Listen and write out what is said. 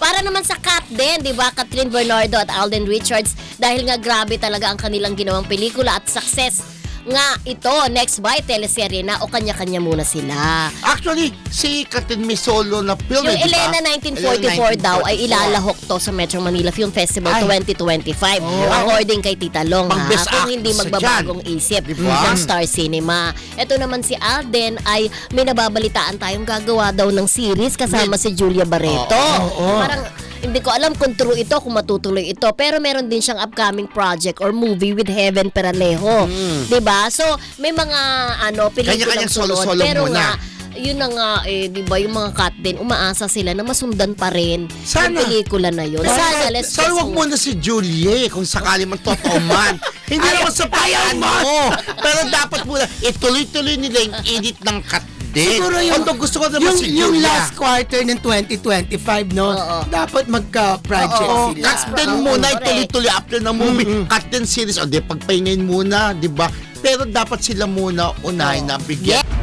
Para naman sa Kat din, di ba? Catherine Bernardo at Alden Richards, dahil nga grabe talaga ang kanilang ginawang pelikula at success nga ito, next by teleserye na o kanya-kanya muna sila. Actually, si Katin may solo na film. Yung di ba? Elena 1944 daw ay ilalahok to sa Metro Manila Film Festival 2025. According kay Tita Long, ha, Pang-best kung hindi actress magbabagong dyan. isip Diba? ng Star Cinema. Ito naman si Alden ay may nababalitaan tayong gagawa daw ng series kasama si Julia Barreto. Parang hindi ko alam kung true ito, kung matutuloy ito. Pero meron din siyang upcoming project or movie with Heaven Peralejo. Diba? So, may mga pelikulang Kanya-kanyang sunod. solo-solo Pero muna. nga, yun na nga di ba yung mga cut din, umaasa sila na masundan pa rin Sana. yung pelikula na yun. Sana, let's Sana wag muna si Julie kung sakali man totoo man. Hindi naman sa payan mo. Pero dapat muna, ituloy-tuloy nila yung edit ng cut din. Siguro yung, Although gusto ko naman si yung Julia. last quarter ng 2025, no? Dapat magka-project Oo, sila. cut din muna, correct. ituloy-tuloy after ng movie. Cut din series. O di, pagpahingayin muna, di ba? Pero dapat sila muna unahin na bigyan. Yeah.